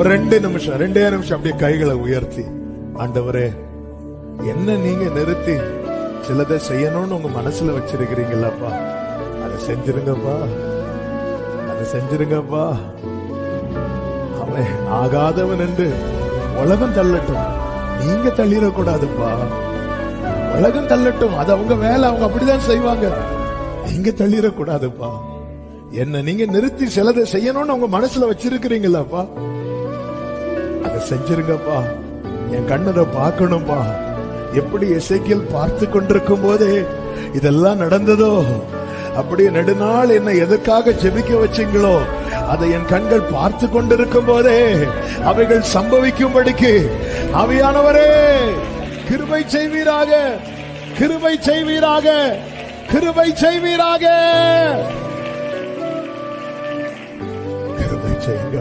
ஒரு 2 நிமிஷம் அப்படியே கைகளை உயர்த்தி, ஆண்டவரே என்ன நீங்க நிறுத்தி சிலதை செய்யணும்னு உங்க மனசுல வச்சிருக்கிறீங்களப்பா, அதை செஞ்சிருங்கப்பா, அதை செஞ்சிருங்கப்பா. அவன் ஆகாதவன் என்று உலகம் தள்ளட்டும், நீங்க தள்ளிடக்கூடாதுப்பா. உலகம் தள்ளட்டும், அது அவங்க வேலை, அவங்க அப்படிதான் செய்வாங்க. நீங்க தள்ளிடக்கூடாதுப்பா. என்ன நீங்க நிறுத்தி சிலதை செய்யணும்னு உங்க மனசுல வச்சிருக்கிறீங்களாப்பா, அதை செஞ்சிருங்கப்பா. என் கண்ணரை பார்க்கணும்பா. எப்படி எசேக்கியேல் பார்த்து கொண்டிருக்கும் போதே இதெல்லாம் நடந்ததோ, அப்படியே நெடுநாள் என்ன எதற்காக ஜெபிக்க வச்சீங்களோ அதை என் கண்கள் பார்த்து கொண்டிருக்கும் போதே அவைகள் சம்பவிக்கும்படிக்கு ஆவியானவரே கிருபை செய்வீராக, கிருபை செய்வீராக, கிருபை செய்வீராக. கிருபை செய்யுங்க